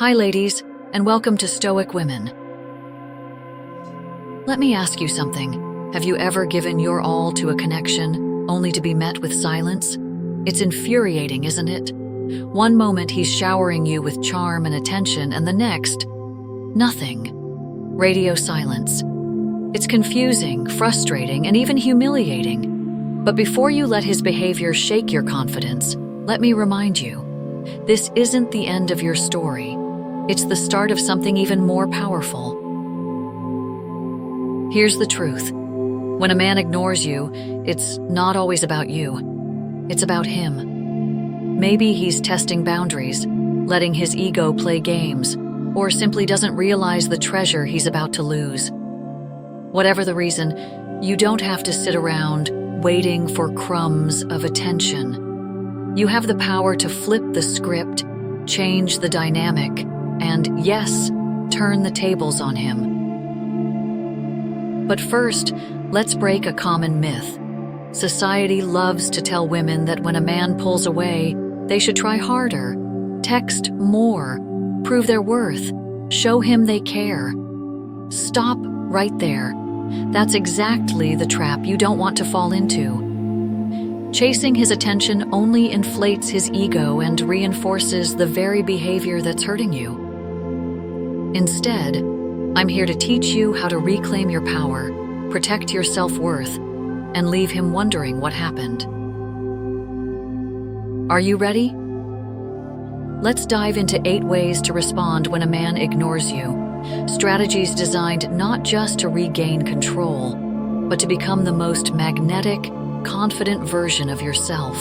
Hi ladies, and welcome to Stoic Women. Let me ask you something. Have you ever given your all to a connection, only to be met with silence? It's infuriating, isn't it? One moment he's showering you with charm and attention, and the next, nothing. Radio silence. It's confusing, frustrating, and even humiliating. But before you let his behavior shake your confidence, let me remind you, this isn't the end of your story. It's the start of something even more powerful. Here's the truth. When a man ignores you, it's not always about you. It's about him. Maybe he's testing boundaries, letting his ego play games, or simply doesn't realize the treasure he's about to lose. Whatever the reason, you don't have to sit around waiting for crumbs of attention. You have the power to flip the script, change the dynamic, and yes, turn the tables on him. But first, let's break a common myth. Society loves to tell women that when a man pulls away, they should try harder, text more, prove their worth, show him they care. Stop right there. That's exactly the trap you don't want to fall into. Chasing his attention only inflates his ego and reinforces the very behavior that's hurting you. Instead, I'm here to teach you how to reclaim your power, protect your self-worth, and leave him wondering what happened. Are you ready? Let's dive into 8 ways to respond when a man ignores you. Strategies designed not just to regain control, but to become the most magnetic, confident version of yourself.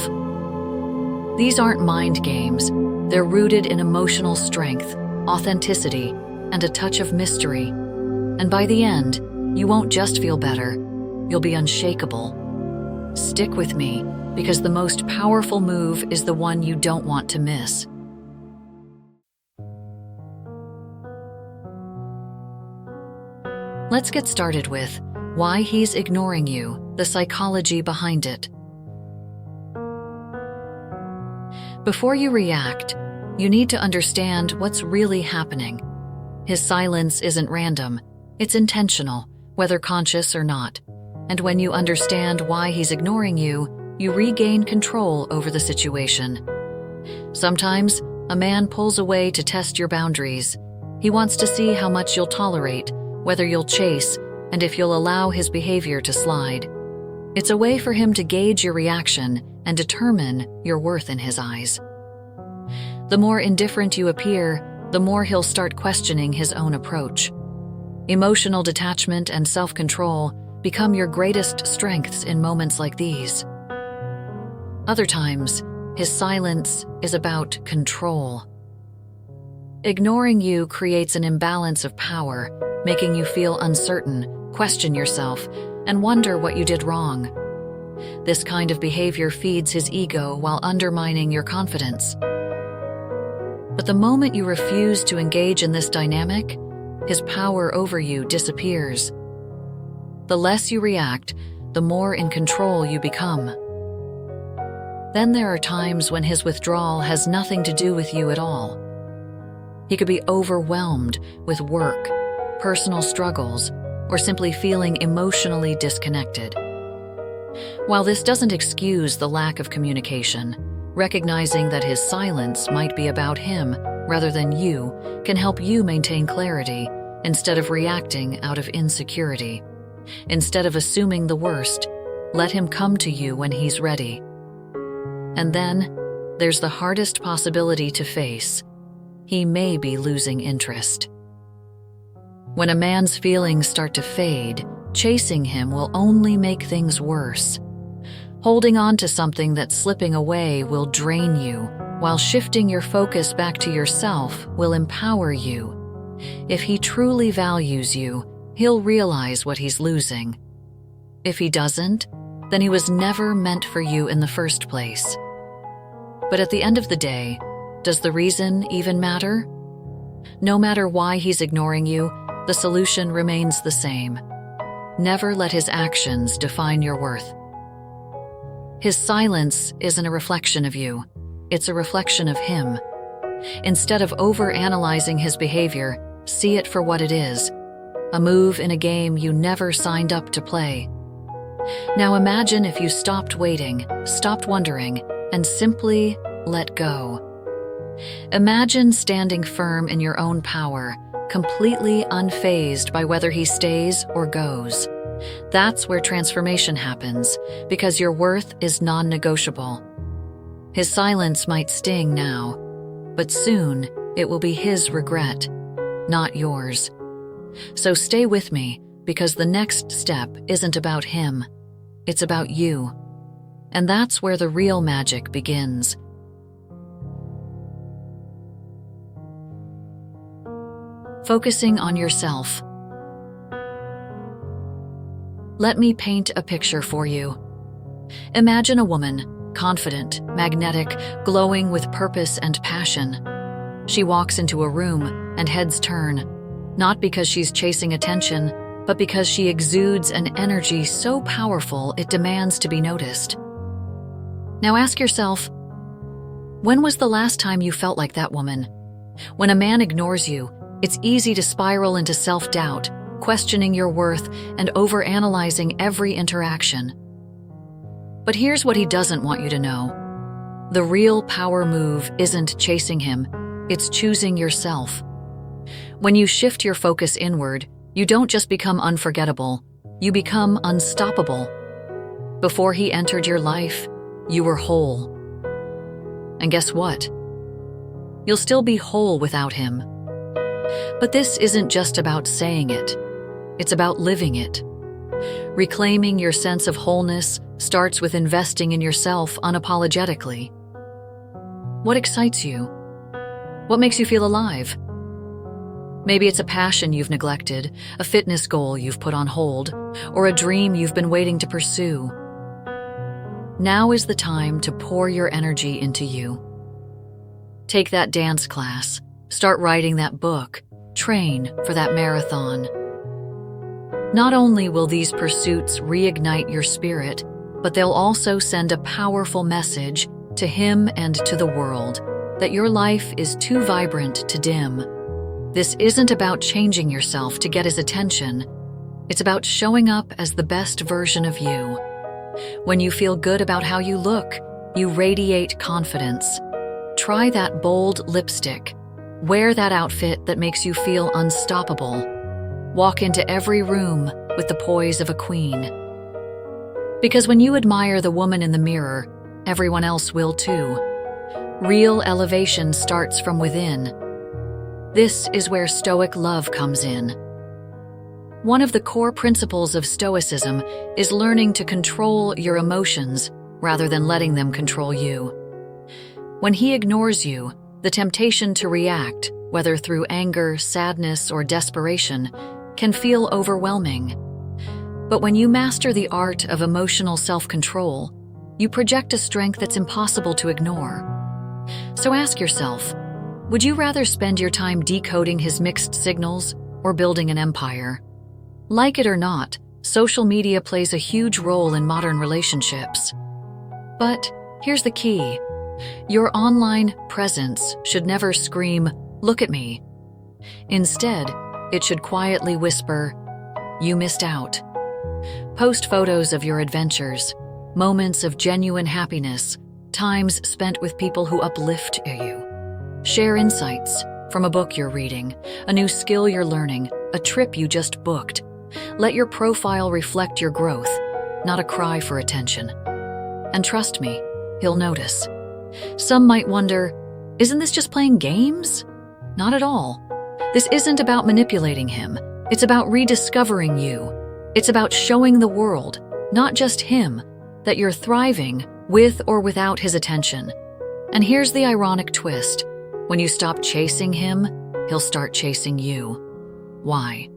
These aren't mind games. They're rooted in emotional strength, authenticity, and a touch of mystery. And by the end, you won't just feel better, you'll be unshakable. Stick with me, because the most powerful move is the one you don't want to miss. Let's get started with why he's ignoring you, the psychology behind it. Before you react, you need to understand what's really happening. His silence isn't random, it's intentional, whether conscious or not. And when you understand why he's ignoring you, you regain control over the situation. Sometimes, a man pulls away to test your boundaries. He wants to see how much you'll tolerate, whether you'll chase, and if you'll allow his behavior to slide. It's a way for him to gauge your reaction and determine your worth in his eyes. The more indifferent you appear, the more he'll start questioning his own approach. Emotional detachment and self-control become your greatest strengths in moments like these. Other times, his silence is about control. Ignoring you creates an imbalance of power, making you feel uncertain, question yourself, and wonder what you did wrong. This kind of behavior feeds his ego while undermining your confidence. But the moment you refuse to engage in this dynamic, his power over you disappears. The less you react, the more in control you become. Then there are times when his withdrawal has nothing to do with you at all. He could be overwhelmed with work, personal struggles, or simply feeling emotionally disconnected. While this doesn't excuse the lack of communication, recognizing that his silence might be about him rather than you can help you maintain clarity instead of reacting out of insecurity. Instead of assuming the worst, let him come to you when he's ready. And then, there's the hardest possibility to face. He may be losing interest. When a man's feelings start to fade, chasing him will only make things worse. Holding on to something that's slipping away will drain you, while shifting your focus back to yourself will empower you. If he truly values you, he'll realize what he's losing. If he doesn't, then he was never meant for you in the first place. But at the end of the day, does the reason even matter? No matter why he's ignoring you, the solution remains the same. Never let his actions define your worth. His silence isn't a reflection of you, it's a reflection of him. Instead of overanalyzing his behavior, see it for what it is, a move in a game you never signed up to play. Now imagine if you stopped waiting, stopped wondering, and simply let go. Imagine standing firm in your own power, completely unfazed by whether he stays or goes. That's where transformation happens, because your worth is non-negotiable. His silence might sting now, but soon it will be his regret, not yours. So stay with me, because the next step isn't about him, it's about you. And that's where the real magic begins. Focusing on yourself. Let me paint a picture for you. Imagine a woman, confident, magnetic, glowing with purpose and passion. She walks into a room and heads turn, not because she's chasing attention, but because she exudes an energy so powerful it demands to be noticed. Now ask yourself, when was the last time you felt like that woman? When a man ignores you, it's easy to spiral into self-doubt, questioning your worth and overanalyzing every interaction. But here's what he doesn't want you to know. The real power move isn't chasing him, it's choosing yourself. When you shift your focus inward, you don't just become unforgettable, you become unstoppable. Before he entered your life, you were whole. And guess what? You'll still be whole without him. But this isn't just about saying it. It's about living it. Reclaiming your sense of wholeness starts with investing in yourself unapologetically. What excites you? What makes you feel alive? Maybe it's a passion you've neglected, a fitness goal you've put on hold, or a dream you've been waiting to pursue. Now is the time to pour your energy into you. Take that dance class, start writing that book, train for that marathon. Not only will these pursuits reignite your spirit, but they'll also send a powerful message to him and to the world that your life is too vibrant to dim. This isn't about changing yourself to get his attention. It's about showing up as the best version of you. When you feel good about how you look, you radiate confidence. Try that bold lipstick. Wear that outfit that makes you feel unstoppable. Walk into every room with the poise of a queen. Because when you admire the woman in the mirror, everyone else will too. Real elevation starts from within. This is where Stoic love comes in. One of the core principles of Stoicism is learning to control your emotions rather than letting them control you. When he ignores you, the temptation to react, whether through anger, sadness, or desperation, can feel overwhelming. But when you master the art of emotional self-control, you project a strength that's impossible to ignore. So ask yourself, would you rather spend your time decoding his mixed signals or building an empire? Like it or not, social media plays a huge role in modern relationships. But here's the key. Your online presence should never scream, "Look at me." Instead, it should quietly whisper, "You missed out." Post photos of your adventures, moments of genuine happiness, times spent with people who uplift you. Share insights from a book you're reading, a new skill you're learning, a trip you just booked. Let your profile reflect your growth, not a cry for attention. And trust me, he'll notice. Some might wonder, isn't this just playing games? Not at all. This isn't about manipulating him. It's about rediscovering you. It's about showing the world, not just him, that you're thriving with or without his attention. And here's the ironic twist. When you stop chasing him, he'll start chasing you. Why?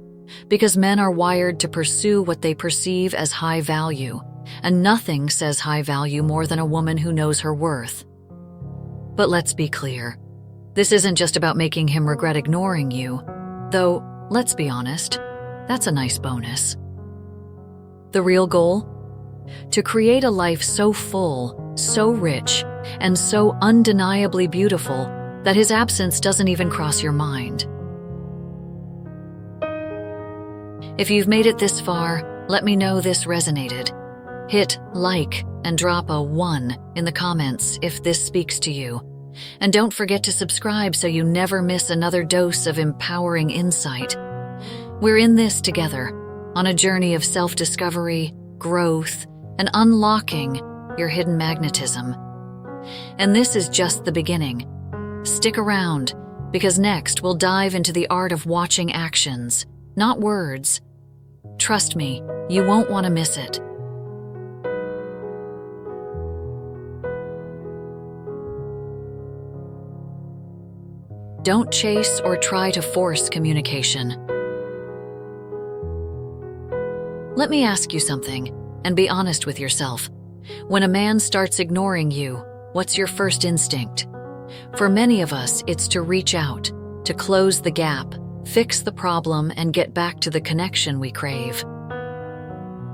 Because men are wired to pursue what they perceive as high value, and nothing says high value more than a woman who knows her worth. But let's be clear. This isn't just about making him regret ignoring you, though, let's be honest, that's a nice bonus. The real goal? To create a life so full, so rich, and so undeniably beautiful that his absence doesn't even cross your mind. If you've made it this far, let me know this resonated. Hit like and drop a 1 in the comments if this speaks to you. And don't forget to subscribe so you never miss another dose of empowering insight. We're in this together, on a journey of self-discovery, growth, and unlocking your hidden magnetism. And this is just the beginning. Stick around, because next we'll dive into the art of watching actions, not words. Trust me, you won't want to miss it. Don't chase or try to force communication. Let me ask you something, and be honest with yourself. When a man starts ignoring you, what's your first instinct? For many of us, it's to reach out, to close the gap, fix the problem, and get back to the connection we crave.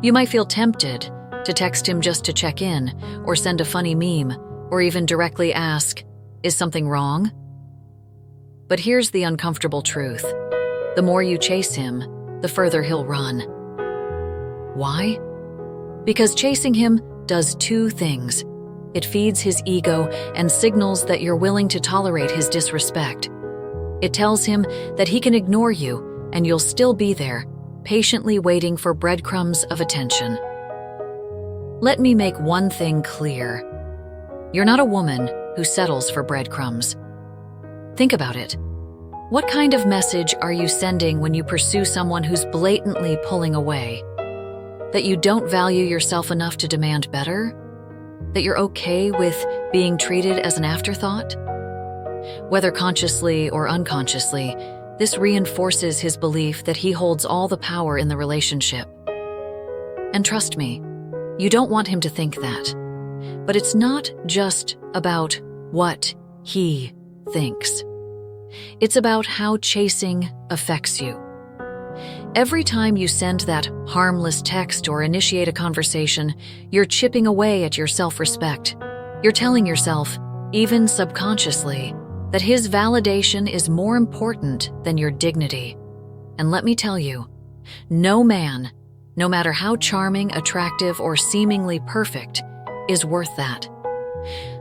You might feel tempted to text him just to check in, or send a funny meme, or even directly ask, "Is something wrong?" But here's the uncomfortable truth. The more you chase him, the further he'll run. Why? Because chasing him does two things. It feeds his ego and signals that you're willing to tolerate his disrespect. It tells him that he can ignore you and you'll still be there, patiently waiting for breadcrumbs of attention. Let me make one thing clear. You're not a woman who settles for breadcrumbs. Think about it. What kind of message are you sending when you pursue someone who's blatantly pulling away? That you don't value yourself enough to demand better? That you're okay with being treated as an afterthought? Whether consciously or unconsciously, this reinforces his belief that he holds all the power in the relationship. And trust me, you don't want him to think that. But it's not just about what he thinks. It's about how chasing affects you. Every time you send that harmless text or initiate a conversation, you're chipping away at your self-respect. You're telling yourself, even subconsciously, that his validation is more important than your dignity. And let me tell you, no man, no matter how charming, attractive, or seemingly perfect, is worth that.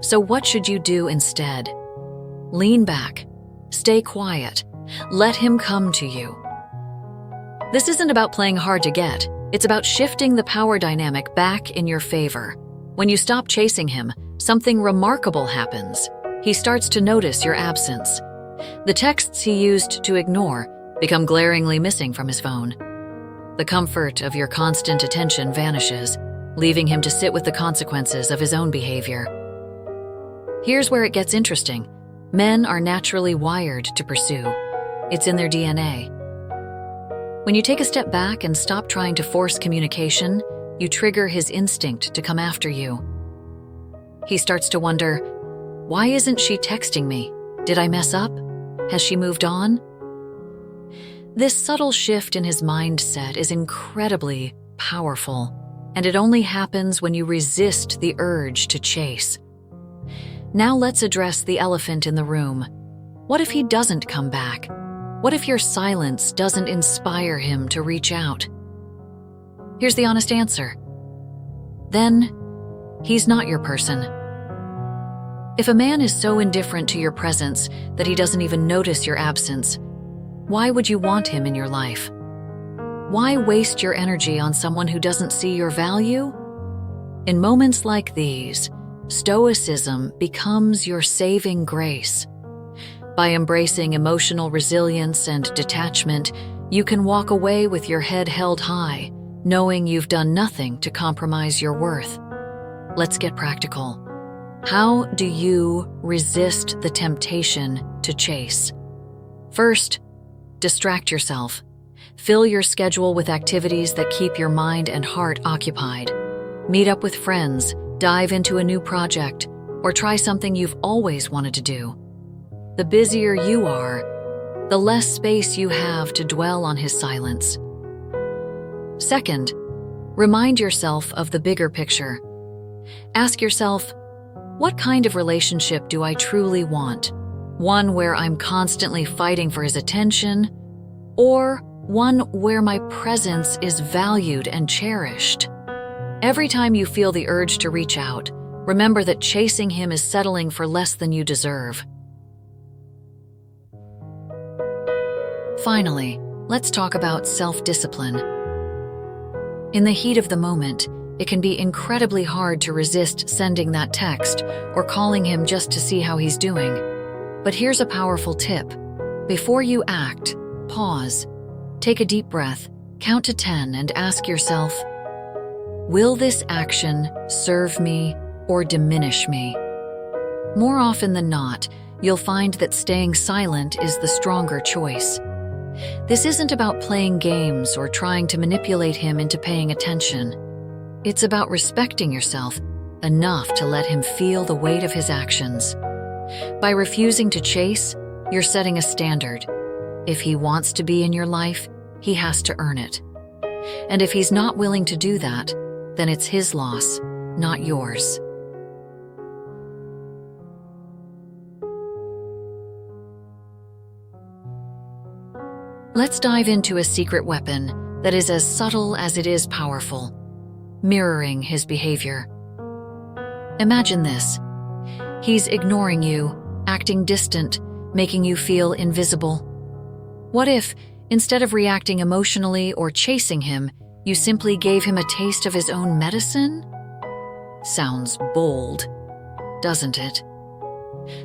So what should you do instead? Lean back. Stay quiet. Let him come to you. This isn't about playing hard to get. It's about shifting the power dynamic back in your favor. When you stop chasing him, something remarkable happens. He starts to notice your absence. The texts he used to ignore become glaringly missing from his phone. The comfort of your constant attention vanishes, leaving him to sit with the consequences of his own behavior. Here's where it gets interesting. Men are naturally wired to pursue. It's in their DNA. When you take a step back and stop trying to force communication, you trigger his instinct to come after you. He starts to wonder, why isn't she texting me? Did I mess up? Has she moved on? This subtle shift in his mindset is incredibly powerful, and it only happens when you resist the urge to chase. Now let's address the elephant in the room. What if he doesn't come back? What if your silence doesn't inspire him to reach out? Here's the honest answer. Then, he's not your person. If a man is so indifferent to your presence that he doesn't even notice your absence, why would you want him in your life? Why waste your energy on someone who doesn't see your value? In moments like these, Stoicism becomes your saving grace. By embracing emotional resilience and detachment, you can walk away with your head held high, knowing you've done nothing to compromise your worth. Let's get practical. How do you resist the temptation to chase? First, distract yourself. Fill your schedule with activities that keep your mind and heart occupied. Meet up with friends, dive into a new project, or try something you've always wanted to do. The busier you are, the less space you have to dwell on his silence. Second, remind yourself of the bigger picture. Ask yourself, what kind of relationship do I truly want? One where I'm constantly fighting for his attention, or one where my presence is valued and cherished? Every time you feel the urge to reach out, remember that chasing him is settling for less than you deserve. Finally, let's talk about self-discipline. In the heat of the moment, it can be incredibly hard to resist sending that text or calling him just to see how he's doing. But here's a powerful tip. Before you act, pause. Take a deep breath, count to 10, and ask yourself, will this action serve me or diminish me? More often than not, you'll find that staying silent is the stronger choice. This isn't about playing games or trying to manipulate him into paying attention. It's about respecting yourself enough to let him feel the weight of his actions. By refusing to chase, you're setting a standard. If he wants to be in your life, he has to earn it. And if he's not willing to do that, then it's his loss, not yours. Let's dive into a secret weapon that is as subtle as it is powerful: mirroring his behavior. Imagine this. He's ignoring you, acting distant, making you feel invisible. What if, instead of reacting emotionally or chasing him, you simply gave him a taste of his own medicine? Sounds bold, doesn't it?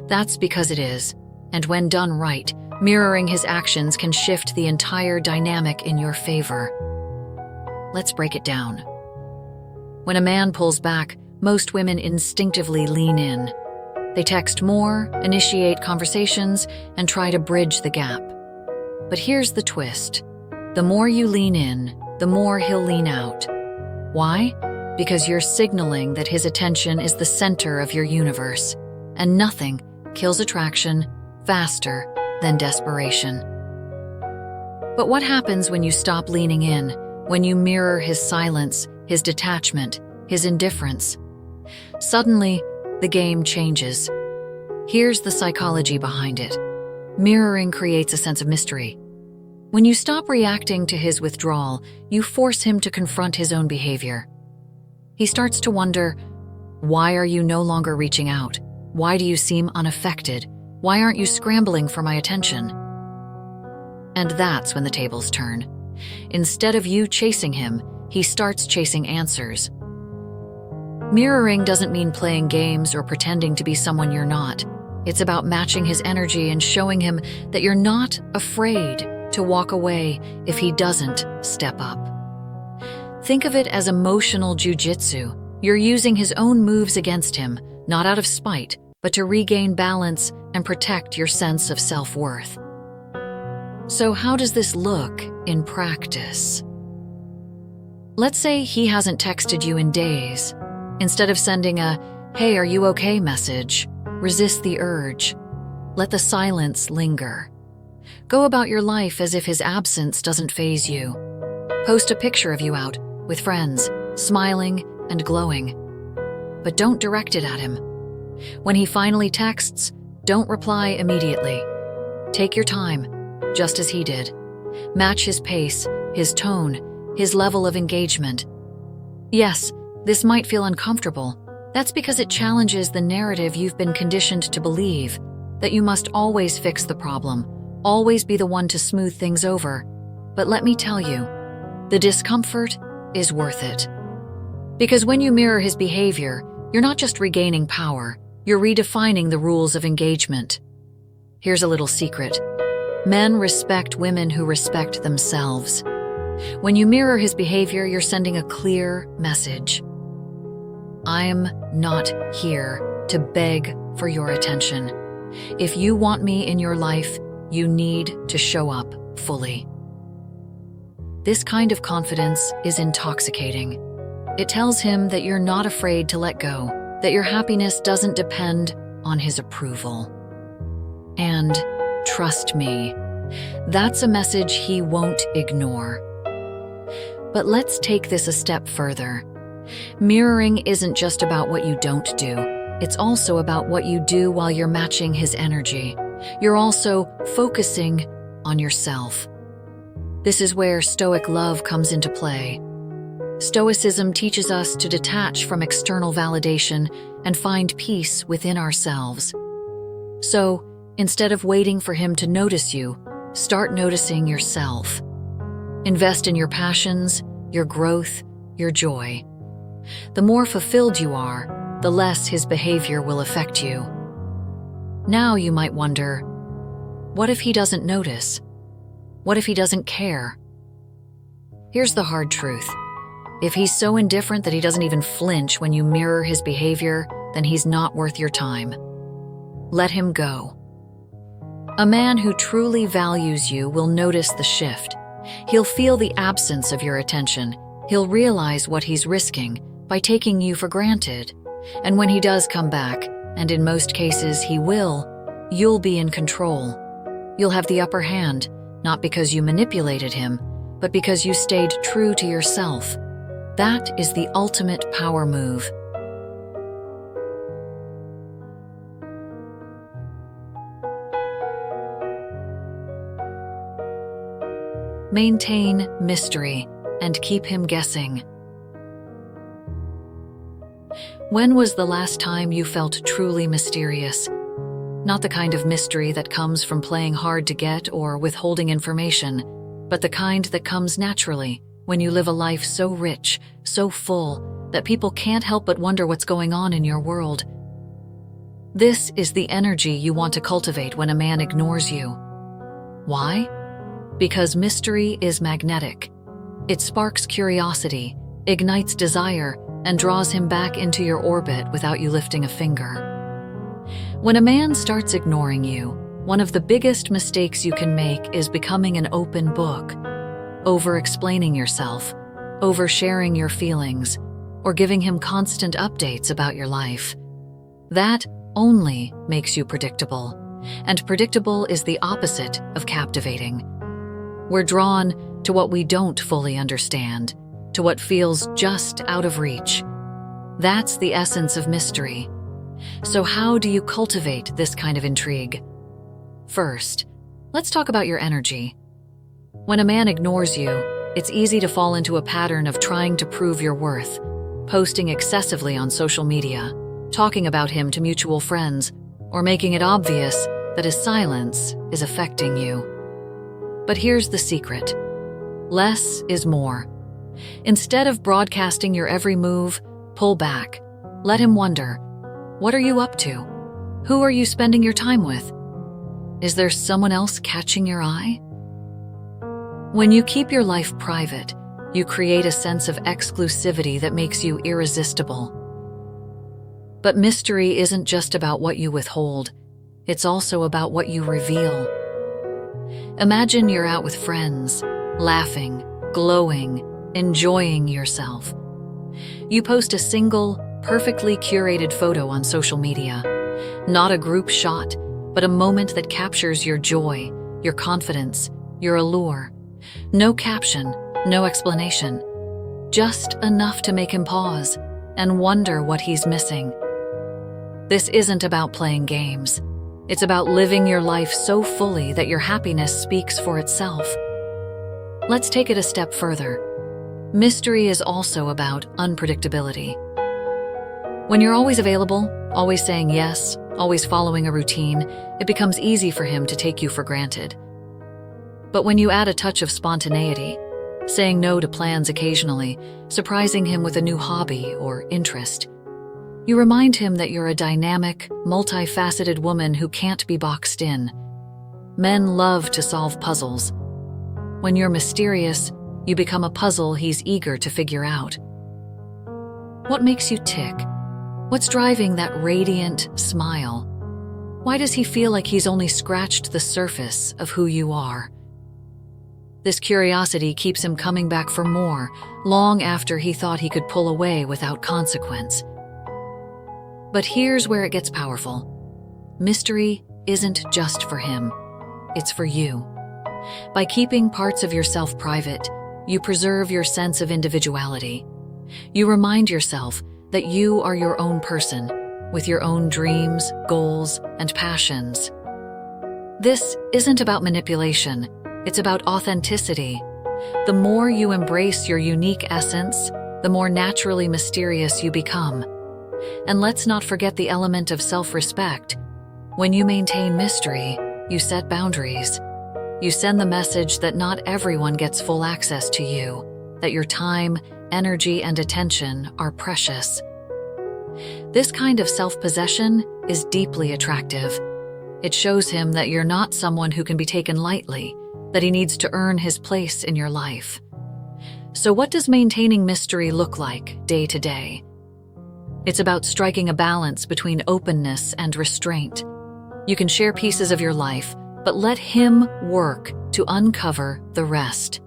That's because it is, and when done right, mirroring his actions can shift the entire dynamic in your favor. Let's break it down. When a man pulls back, most women instinctively lean in. They text more, initiate conversations, and try to bridge the gap. But here's the twist. The more you lean in, the more he'll lean out. Why? Because you're signaling that his attention is the center of your universe, and nothing kills attraction faster than desperation. But what happens when you stop leaning in, when you mirror his silence, his detachment, his indifference? Suddenly, the game changes. Here's the psychology behind it. Mirroring creates a sense of mystery. When you stop reacting to his withdrawal, you force him to confront his own behavior. He starts to wonder, why are you no longer reaching out? Why do you seem unaffected? Why aren't you scrambling for my attention? And that's when the tables turn. Instead of you chasing him, he starts chasing answers. Mirroring doesn't mean playing games or pretending to be someone you're not. It's about matching his energy and showing him that you're not afraid to walk away if he doesn't step up. Think of it as emotional jujitsu. You're using his own moves against him, not out of spite, but to regain balance and protect your sense of self-worth. So how does this look in practice? Let's say he hasn't texted you in days. Instead of sending a, "Hey, are you okay?" message, resist the urge. Let the silence linger. Go about your life as if his absence doesn't faze you. Post a picture of you out with friends, smiling and glowing. But don't direct it at him. When he finally texts, don't reply immediately. Take your time, just as he did. Match his pace, his tone, his level of engagement. Yes, this might feel uncomfortable. That's because it challenges the narrative you've been conditioned to believe, that you must always fix the problem, always be the one to smooth things over. But let me tell you, the discomfort is worth it. Because when you mirror his behavior, you're not just regaining power, you're redefining the rules of engagement. Here's a little secret. Men respect women who respect themselves. When you mirror his behavior, you're sending a clear message. I'm not here to beg for your attention. If you want me in your life, you need to show up fully. This kind of confidence is intoxicating. It tells him that you're not afraid to let go, that your happiness doesn't depend on his approval. And trust me, that's a message he won't ignore. But let's take this a step further. Mirroring isn't just about what you don't do. It's also about what you do while you're matching his energy. You're also focusing on yourself. This is where Stoic love comes into play. Stoicism teaches us to detach from external validation and find peace within ourselves. So, instead of waiting for him to notice you, start noticing yourself. Invest in your passions, your growth, your joy. The more fulfilled you are, the less his behavior will affect you. Now you might wonder, what if he doesn't notice? What if he doesn't care? Here's the hard truth. If he's so indifferent that he doesn't even flinch when you mirror his behavior, then he's not worth your time. Let him go. A man who truly values you will notice the shift. He'll feel the absence of your attention. He'll realize what he's risking by taking you for granted. And when he does come back, and in most cases he will, you'll be in control. You'll have the upper hand, not because you manipulated him, but because you stayed true to yourself. That is the ultimate power move. Maintain mystery and keep him guessing. When was the last time you felt truly mysterious? Not the kind of mystery that comes from playing hard to get or withholding information, but the kind that comes naturally when you live a life so rich, so full, that people can't help but wonder what's going on in your world. This is the energy you want to cultivate when a man ignores you. Why? Because mystery is magnetic. It sparks curiosity, ignites desire, and draws him back into your orbit without you lifting a finger. When a man starts ignoring you, one of the biggest mistakes you can make is becoming an open book, over-explaining yourself, oversharing your feelings, or giving him constant updates about your life. That only makes you predictable, and predictable is the opposite of captivating. We're drawn to what we don't fully understand, to what feels just out of reach. That's the essence of mystery. So how do you cultivate this kind of intrigue? First, let's talk about your energy. When a man ignores you, it's easy to fall into a pattern of trying to prove your worth, posting excessively on social media, talking about him to mutual friends, or making it obvious that his silence is affecting you. But here's the secret. Less is more. Instead of broadcasting your every move, pull back. Let him wonder, what are you up to? Who are you spending your time with? Is there someone else catching your eye? When you keep your life private, you create a sense of exclusivity that makes you irresistible. But mystery isn't just about what you withhold, it's also about what you reveal. Imagine you're out with friends, laughing, glowing, enjoying yourself. You post a single, perfectly curated photo on social media. Not a group shot, but a moment that captures your joy, your confidence, your allure. No caption, no explanation. Just enough to make him pause and wonder what he's missing. This isn't about playing games. It's about living your life so fully that your happiness speaks for itself. Let's take it a step further. Mystery is also about unpredictability. When you're always available, always saying yes, always following a routine, it becomes easy for him to take you for granted. But when you add a touch of spontaneity, saying no to plans occasionally, surprising him with a new hobby or interest, you remind him that you're a dynamic, multifaceted woman who can't be boxed in. Men love to solve puzzles. When you're mysterious, you become a puzzle he's eager to figure out. What makes you tick? What's driving that radiant smile? Why does he feel like he's only scratched the surface of who you are? This curiosity keeps him coming back for more, long after he thought he could pull away without consequence. But here's where it gets powerful. Mystery isn't just for him, it's for you. By keeping parts of yourself private, you preserve your sense of individuality. You remind yourself that you are your own person, with your own dreams, goals, and passions. This isn't about manipulation, it's about authenticity. The more you embrace your unique essence, the more naturally mysterious you become. And let's not forget the element of self-respect. When you maintain mystery, you set boundaries. You send the message that not everyone gets full access to you, that your time, energy, and attention are precious. This kind of self-possession is deeply attractive. It shows him that you're not someone who can be taken lightly, that he needs to earn his place in your life. So what does maintaining mystery look like day to day? It's about striking a balance between openness and restraint. You can share pieces of your life, but let him work to uncover the rest.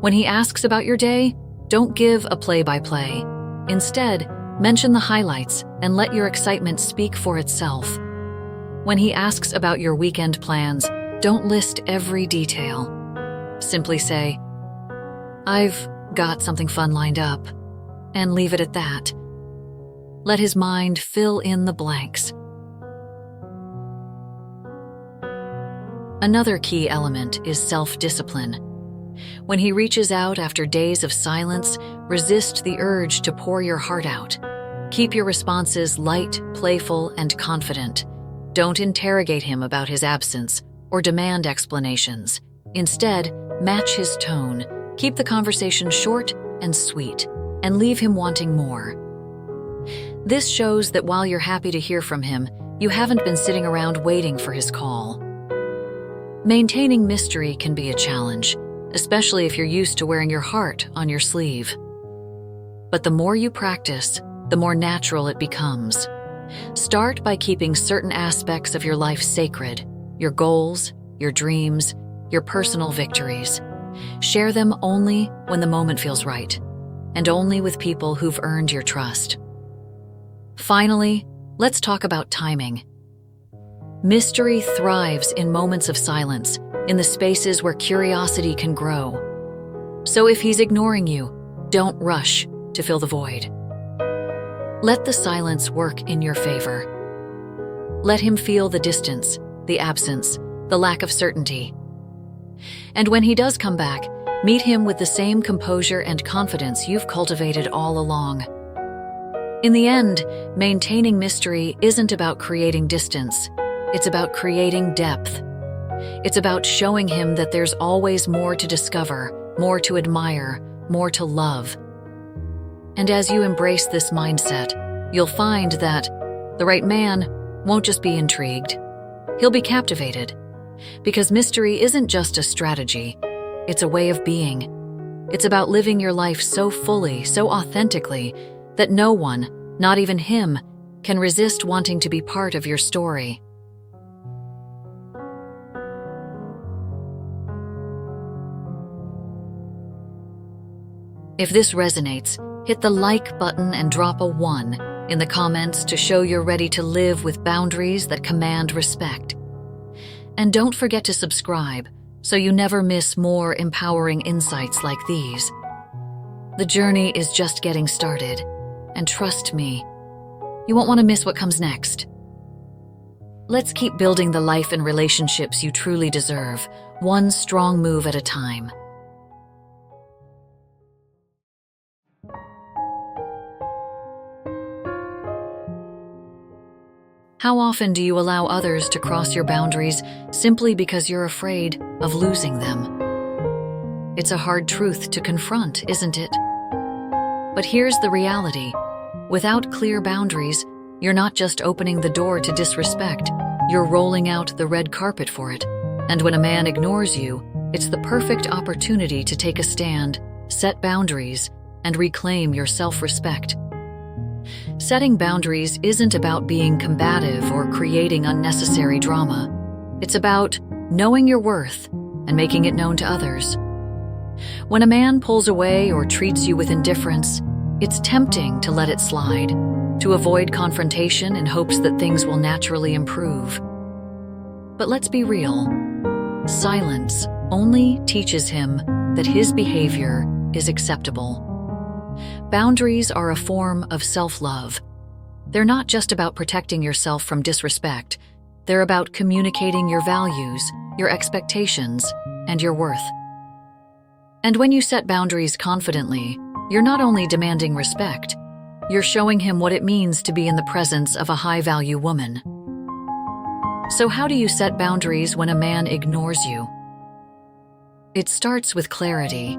When he asks about your day, don't give a play-by-play. Instead, mention the highlights and let your excitement speak for itself. When he asks about your weekend plans, don't list every detail. Simply say, "I've got something fun lined up," and leave it at that. Let his mind fill in the blanks. Another key element is self-discipline. When he reaches out after days of silence, resist the urge to pour your heart out. Keep your responses light, playful, and confident. Don't interrogate him about his absence or demand explanations. Instead, match his tone, keep the conversation short and sweet, and leave him wanting more. This shows that while you're happy to hear from him, you haven't been sitting around waiting for his call. Maintaining mystery can be a challenge, especially if you're used to wearing your heart on your sleeve. But the more you practice, the more natural it becomes. Start by keeping certain aspects of your life sacred, your goals, your dreams, your personal victories. Share them only when the moment feels right, and only with people who've earned your trust. Finally, let's talk about timing. Mystery thrives in moments of silence, in the spaces where curiosity can grow. So if he's ignoring you, don't rush to fill the void. Let the silence work in your favor. Let him feel the distance, the absence, the lack of certainty. And when he does come back, meet him with the same composure and confidence you've cultivated all along. In the end, maintaining mystery isn't about creating distance. It's about creating depth. It's about showing him that there's always more to discover, more to admire, more to love. And as you embrace this mindset, you'll find that the right man won't just be intrigued. He'll be captivated. Because mystery isn't just a strategy, it's a way of being. It's about living your life so fully, so authentically, that no one, not even him, can resist wanting to be part of your story. If this resonates, hit the like button and drop a 1 in the comments to show you're ready to live with boundaries that command respect. And don't forget to subscribe so you never miss more empowering insights like these. The journey is just getting started, and trust me, you won't want to miss what comes next. Let's keep building the life and relationships you truly deserve, one strong move at a time. How often do you allow others to cross your boundaries simply because you're afraid of losing them? It's a hard truth to confront, isn't it? But here's the reality. Without clear boundaries, you're not just opening the door to disrespect, you're rolling out the red carpet for it. And when a man ignores you, it's the perfect opportunity to take a stand, set boundaries, and reclaim your self-respect. Setting boundaries isn't about being combative or creating unnecessary drama. It's about knowing your worth and making it known to others. When a man pulls away or treats you with indifference, it's tempting to let it slide, to avoid confrontation in hopes that things will naturally improve. But let's be real. Silence only teaches him that his behavior is acceptable. Boundaries are a form of self-love. They're not just about protecting yourself from disrespect. They're about communicating your values, your expectations, and your worth. And when you set boundaries confidently, you're not only demanding respect, you're showing him what it means to be in the presence of a high-value woman. So how do you set boundaries when a man ignores you? It starts with clarity.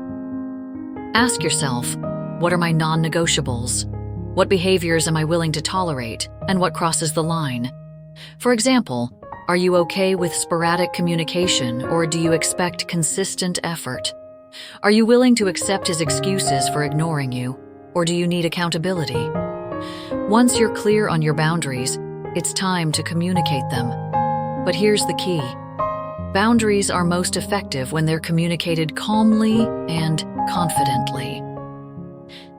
Ask yourself, what are my non-negotiables? What behaviors am I willing to tolerate, and what crosses the line? For example, are you okay with sporadic communication, or do you expect consistent effort? Are you willing to accept his excuses for ignoring you, or do you need accountability? Once you're clear on your boundaries, it's time to communicate them. But here's the key. Boundaries are most effective when they're communicated calmly and confidently.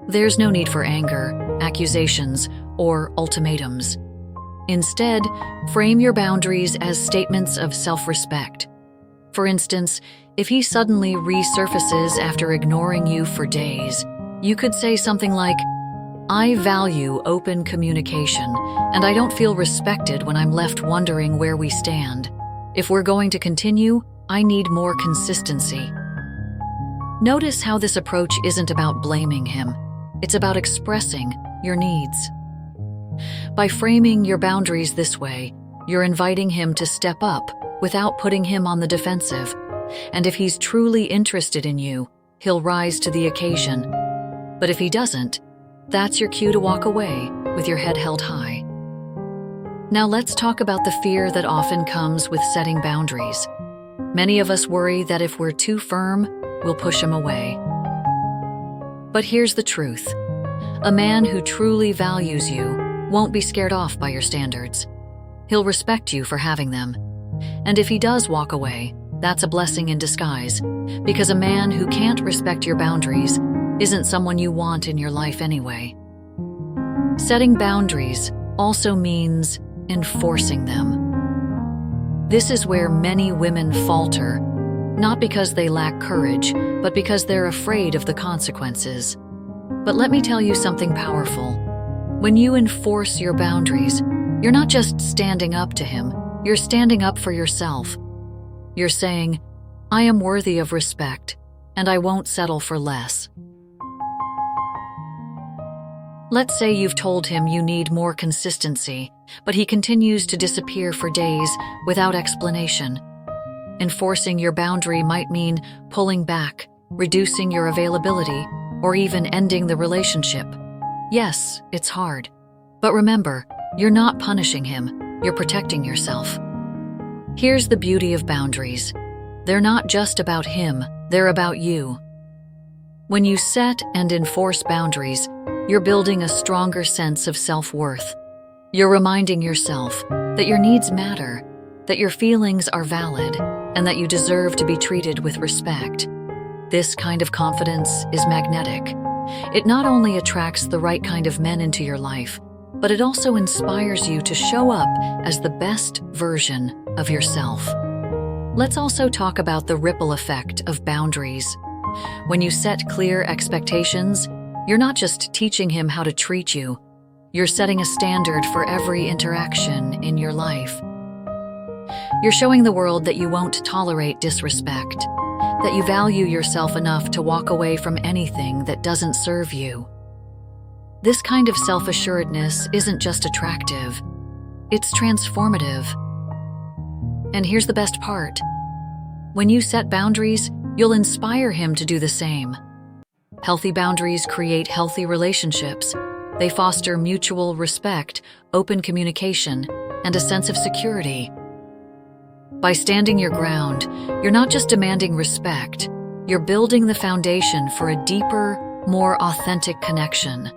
There's no need for anger, accusations, or ultimatums. Instead, frame your boundaries as statements of self-respect. For instance, if he suddenly resurfaces after ignoring you for days, you could say something like, "I value open communication, and I don't feel respected when I'm left wondering where we stand. If we're going to continue, I need more consistency." Notice how this approach isn't about blaming him. It's about expressing your needs. By framing your boundaries this way, you're inviting him to step up without putting him on the defensive. And if he's truly interested in you, he'll rise to the occasion. But if he doesn't, that's your cue to walk away with your head held high. Now let's talk about the fear that often comes with setting boundaries. Many of us worry that if we're too firm, we'll push him away. But here's the truth. A man who truly values you won't be scared off by your standards. He'll respect you for having them. And if he does walk away, that's a blessing in disguise, because a man who can't respect your boundaries isn't someone you want in your life anyway. Setting boundaries also means enforcing them. This is where many women falter, not because they lack courage, but because they're afraid of the consequences. But let me tell you something powerful. When you enforce your boundaries, you're not just standing up to him, you're standing up for yourself. You're saying, "I am worthy of respect, and I won't settle for less." Let's say you've told him you need more consistency, but he continues to disappear for days without explanation. Enforcing your boundary might mean pulling back, reducing your availability, or even ending the relationship. Yes, it's hard. But remember, you're not punishing him, you're protecting yourself. Here's the beauty of boundaries. They're not just about him, they're about you. When you set and enforce boundaries, you're building a stronger sense of self-worth. You're reminding yourself that your needs matter, that your feelings are valid, and that you deserve to be treated with respect. This kind of confidence is magnetic. It not only attracts the right kind of men into your life, but it also inspires you to show up as the best version of yourself. Let's also talk about the ripple effect of boundaries. When you set clear expectations, you're not just teaching him how to treat you, you're setting a standard for every interaction in your life. You're showing the world that you won't tolerate disrespect, that you value yourself enough to walk away from anything that doesn't serve you. This kind of self-assuredness isn't just attractive, it's transformative. And here's the best part. When you set boundaries, you'll inspire him to do the same. Healthy boundaries create healthy relationships. They foster mutual respect, open communication, and a sense of security. By standing your ground, you're not just demanding respect, you're building the foundation for a deeper, more authentic connection.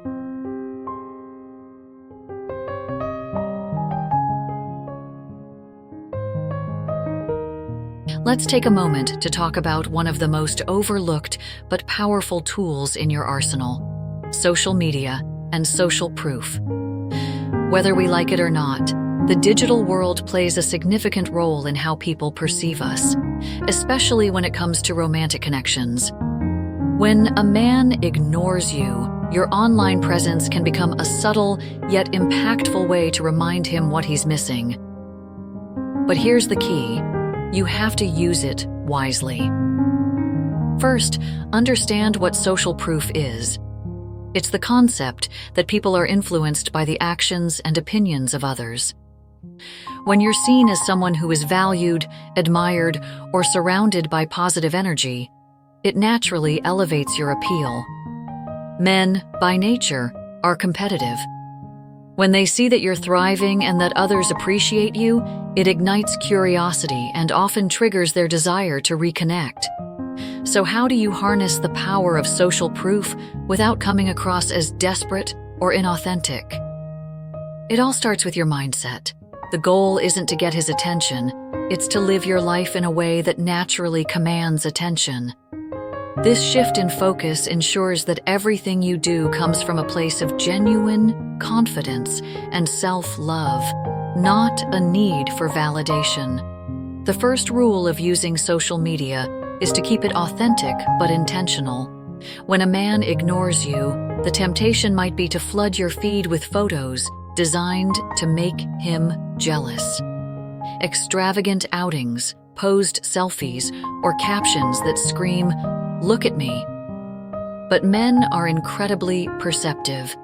Let's take a moment to talk about one of the most overlooked but powerful tools in your arsenal: social media and social proof. Whether we like it or not, the digital world plays a significant role in how people perceive us, especially when it comes to romantic connections. When a man ignores you, your online presence can become a subtle yet impactful way to remind him what he's missing. But here's the key: you have to use it wisely. First, understand what social proof is. It's the concept that people are influenced by the actions and opinions of others. When you're seen as someone who is valued, admired, or surrounded by positive energy, it naturally elevates your appeal. Men, by nature, are competitive. When they see that you're thriving and that others appreciate you, it ignites curiosity and often triggers their desire to reconnect. So how do you harness the power of social proof without coming across as desperate or inauthentic? It all starts with your mindset. The goal isn't to get his attention, it's to live your life in a way that naturally commands attention. This shift in focus ensures that everything you do comes from a place of genuine confidence and self-love, not a need for validation. The first rule of using social media is to keep it authentic but intentional. When a man ignores you, the temptation might be to flood your feed with photos designed to make him jealous. Extravagant outings, posed selfies, or captions that scream, "Look at me." But men are incredibly perceptive.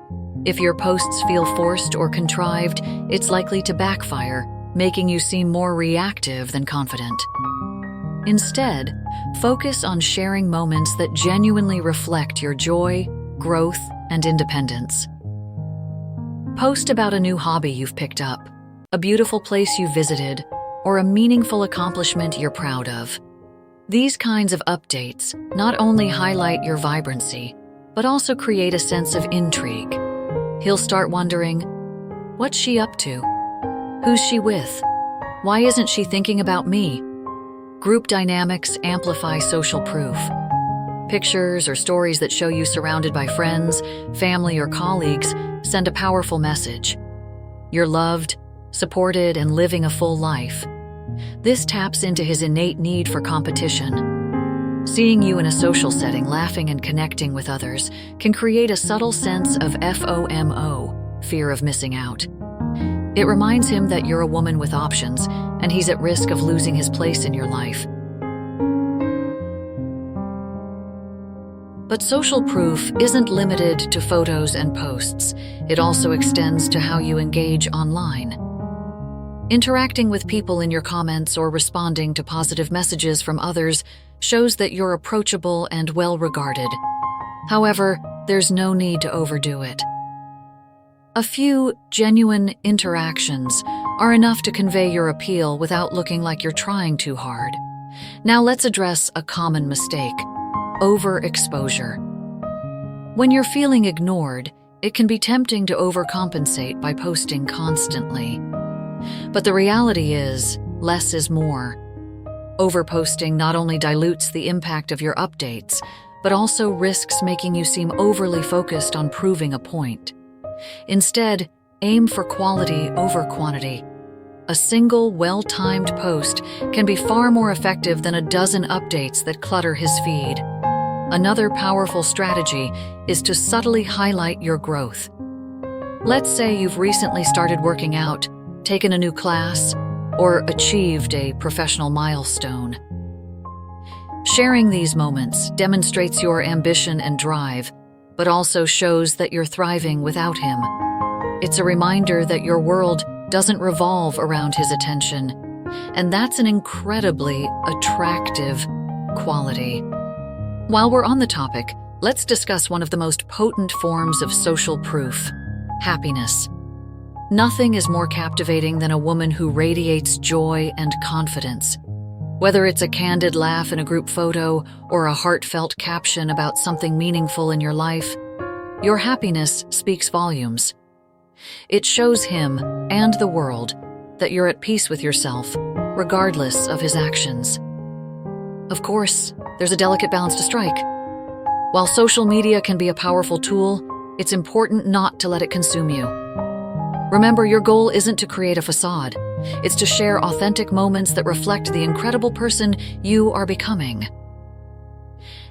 If your posts feel forced or contrived, it's likely to backfire, making you seem more reactive than confident. Instead, focus on sharing moments that genuinely reflect your joy, growth, and independence. Post about a new hobby you've picked up, a beautiful place you visited, or a meaningful accomplishment you're proud of. These kinds of updates not only highlight your vibrancy, but also create a sense of intrigue. He'll start wondering, what's she up to? Who's she with? Why isn't she thinking about me? Group dynamics amplify social proof. Pictures or stories that show you surrounded by friends, family, or colleagues send a powerful message. You're loved, supported, and living a full life. This taps into his innate need for competition. Seeing you in a social setting laughing and connecting with others can create a subtle sense of FOMO, fear of missing out. It reminds him that you're a woman with options, and he's at risk of losing his place in your life. But social proof isn't limited to photos and posts. It also extends to how you engage online. Interacting with people in your comments or responding to positive messages from others shows that you're approachable and well-regarded. However, there's no need to overdo it. A few genuine interactions are enough to convey your appeal without looking like you're trying too hard. Now let's address a common mistake: overexposure. When you're feeling ignored, it can be tempting to overcompensate by posting constantly. But the reality is, less is more. Overposting not only dilutes the impact of your updates, but also risks making you seem overly focused on proving a point. Instead, aim for quality over quantity. A single, well-timed post can be far more effective than a dozen updates that clutter his feed. Another powerful strategy is to subtly highlight your growth. Let's say you've recently started working out, taken a new class, or achieved a professional milestone. Sharing these moments demonstrates your ambition and drive, but also shows that you're thriving without him. It's a reminder that your world doesn't revolve around his attention, and that's an incredibly attractive quality. While we're on the topic, let's discuss one of the most potent forms of social proof: happiness. Nothing is more captivating than a woman who radiates joy and confidence. Whether it's a candid laugh in a group photo or a heartfelt caption about something meaningful in your life, your happiness speaks volumes. It shows him and the world that you're at peace with yourself, regardless of his actions. Of course, there's a delicate balance to strike. While social media can be a powerful tool, it's important not to let it consume you. Remember, your goal isn't to create a facade. It's to share authentic moments that reflect the incredible person you are becoming.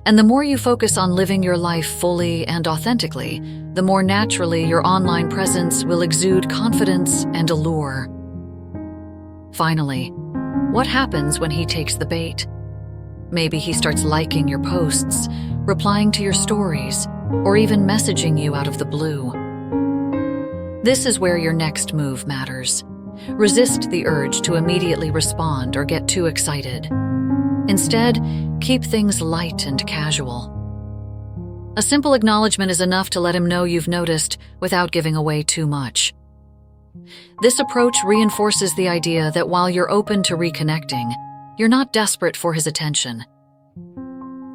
And the more you focus on living your life fully and authentically, the more naturally your online presence will exude confidence and allure. Finally, What happens when he takes the bait? Maybe he starts liking your posts, replying to your stories, or even messaging you out of the blue. This is where your next move matters. Resist the urge to immediately respond or get too excited. Instead, keep things light and casual. A simple acknowledgement is enough to let him know you've noticed without giving away too much. This approach reinforces the idea that while you're open to reconnecting, you're not desperate for his attention.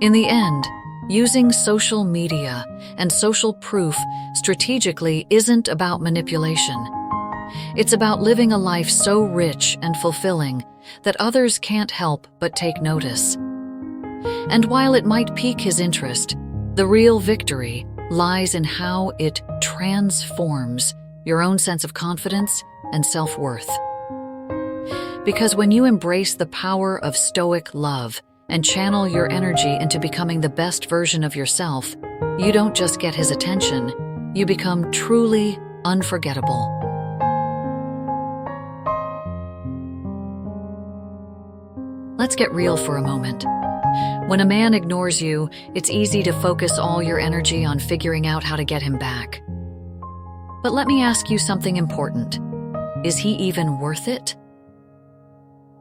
In the end, using social media and social proof strategically isn't about manipulation. It's about living a life so rich and fulfilling that others can't help but take notice. And while it might pique his interest, the real victory lies in how it transforms your own sense of confidence and self-worth. Because when you embrace the power of Stoic love and channel your energy into becoming the best version of yourself, you don't just get his attention, you become truly unforgettable. Let's get real for a moment. When a man ignores you, it's easy to focus all your energy on figuring out how to get him back. But let me ask you something important. Is he even worth it?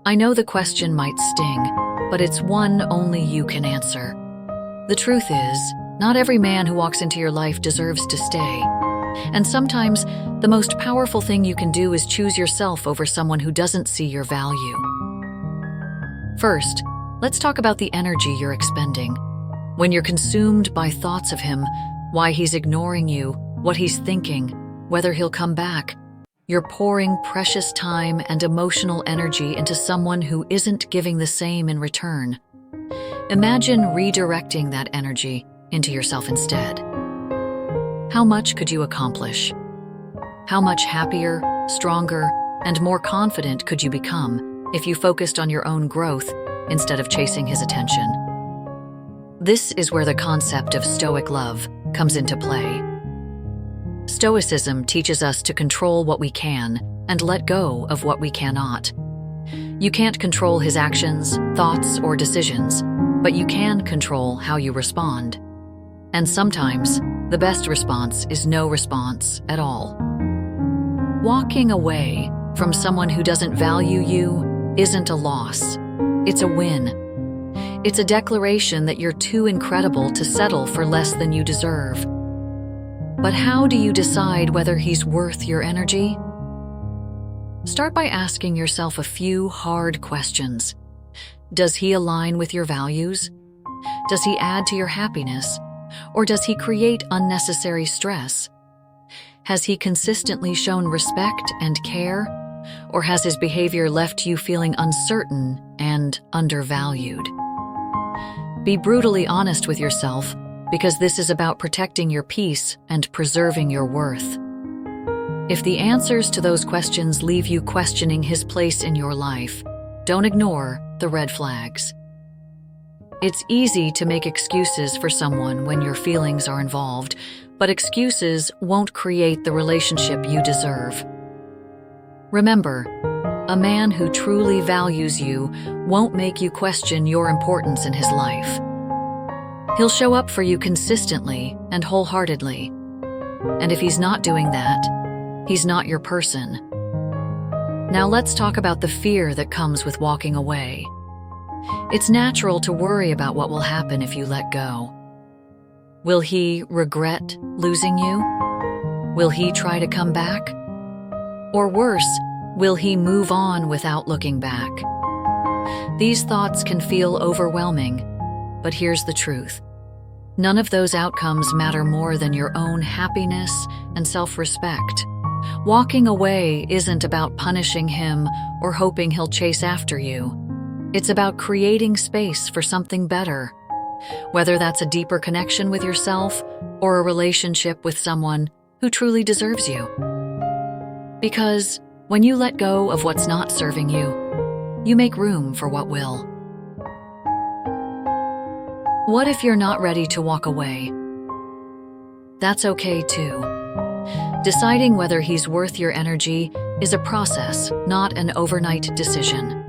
I know the question might sting, but it's one only you can answer. The truth is, not every man who walks into your life deserves to stay. And sometimes, the most powerful thing you can do is choose yourself over someone who doesn't see your value. First, let's talk about the energy you're expending. When you're consumed by thoughts of him, why he's ignoring you, what he's thinking, whether he'll come back, you're pouring precious time and emotional energy into someone who isn't giving the same in return. Imagine redirecting that energy into yourself instead. How much could you accomplish? How much happier, stronger, and more confident could you become if you focused on your own growth instead of chasing his attention? This is where the concept of Stoic love comes into play. Stoicism teaches us to control what we can and let go of what we cannot. You can't control his actions, thoughts, or decisions, but you can control how you respond. And sometimes, the best response is no response at all. Walking away from someone who doesn't value you isn't a loss. It's a win. It's a declaration that you're too incredible to settle for less than you deserve. But how do you decide whether he's worth your energy? Start by asking yourself a few hard questions. Does he align with your values? Does he add to your happiness? Or does he create unnecessary stress? Has he consistently shown respect and care? Or has his behavior left you feeling uncertain and undervalued? Be brutally honest with yourself, because this is about protecting your peace and preserving your worth. If the answers to those questions leave you questioning his place in your life, don't ignore the red flags. It's easy to make excuses for someone when your feelings are involved, but excuses won't create the relationship you deserve. Remember, a man who truly values you won't make you question your importance in his life. He'll show up for you consistently and wholeheartedly. And if he's not doing that, he's not your person. Now let's talk about the fear that comes with walking away. It's natural to worry about what will happen if you let go. Will he regret losing you? Will he try to come back? Or worse, will he move on without looking back? These thoughts can feel overwhelming, but here's the truth. None of those outcomes matter more than your own happiness and self-respect. Walking away isn't about punishing him or hoping he'll chase after you. It's about creating space for something better, whether that's a deeper connection with yourself or a relationship with someone who truly deserves you. Because when you let go of what's not serving you, you make room for what will. What if you're not ready to walk away? That's okay too. Deciding whether he's worth your energy is a process, not an overnight decision.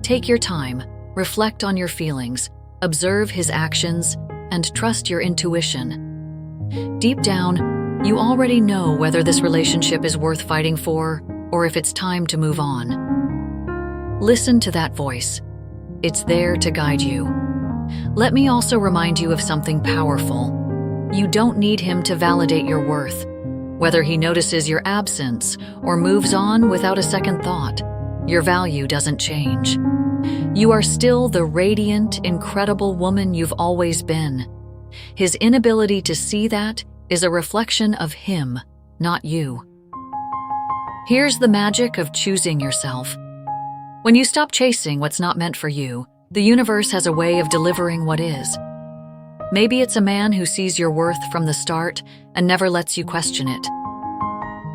Take your time, reflect on your feelings, observe his actions, and trust your intuition. Deep down, you already know whether this relationship is worth fighting for or if it's time to move on. Listen to that voice. It's there to guide you. Let me also remind you of something powerful. You don't need him to validate your worth. Whether he notices your absence or moves on without a second thought, your value doesn't change. You are still the radiant, incredible woman you've always been. His inability to see that is a reflection of him, not you. Here's the magic of choosing yourself. When you stop chasing what's not meant for you, the universe has a way of delivering what is. Maybe it's a man who sees your worth from the start and never lets you question it.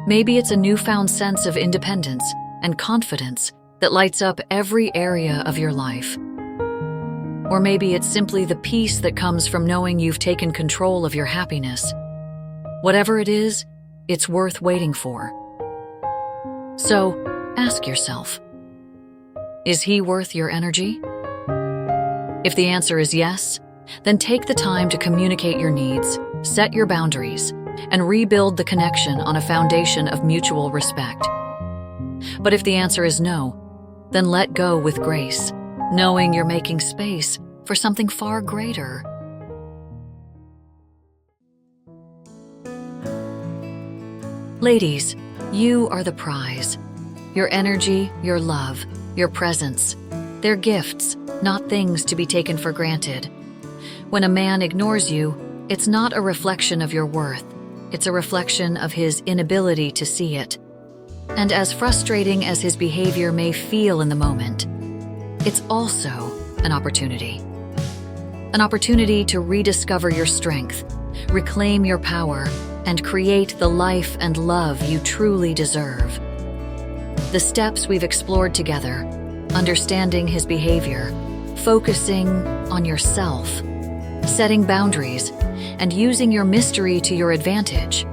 Maybe it's a newfound sense of independence and confidence that lights up every area of your life. Or maybe it's simply the peace that comes from knowing you've taken control of your happiness. Whatever it is, it's worth waiting for. So, ask yourself, is he worth your energy? If the answer is yes, then take the time to communicate your needs, set your boundaries, and rebuild the connection on a foundation of mutual respect. But if the answer is no, then let go with grace, knowing you're making space for something far greater. Ladies, you are the prize. Your energy, your love, your presence. They're gifts, not things to be taken for granted. When a man ignores you, it's not a reflection of your worth. It's a reflection of his inability to see it. And as frustrating as his behavior may feel in the moment, it's also an opportunity. An opportunity to rediscover your strength, reclaim your power, and create the life and love you truly deserve. The steps we've explored together, understanding his behavior, focusing on yourself, setting boundaries, and using your mystery to your advantage,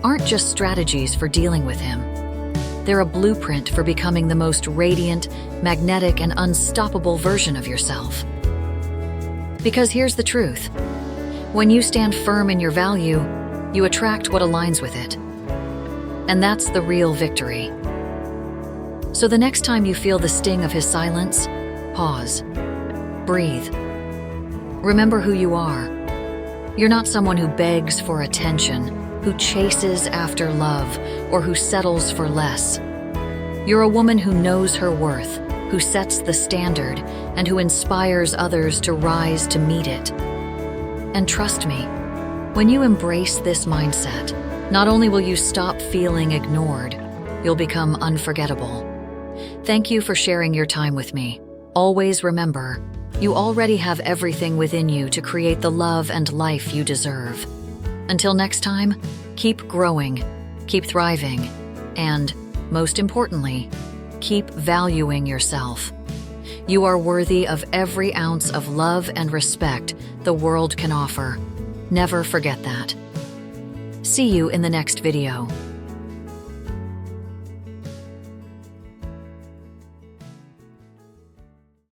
aren't just strategies for dealing with him. They're a blueprint for becoming the most radiant, magnetic, and unstoppable version of yourself. Because here's the truth. When you stand firm in your value, you attract what aligns with it. And that's the real victory. So the next time you feel the sting of his silence, pause. Breathe. Remember who you are. You're not someone who begs for attention, who chases after love, or who settles for less. You're a woman who knows her worth, who sets the standard, and who inspires others to rise to meet it. And trust me, when you embrace this mindset, not only will you stop feeling ignored, you'll become unforgettable. Thank you for sharing your time with me. Always remember, you already have everything within you to create the love and life you deserve. Until next time, keep growing, keep thriving, and, most importantly, keep valuing yourself. You are worthy of every ounce of love and respect the world can offer. Never forget that. See you in the next video.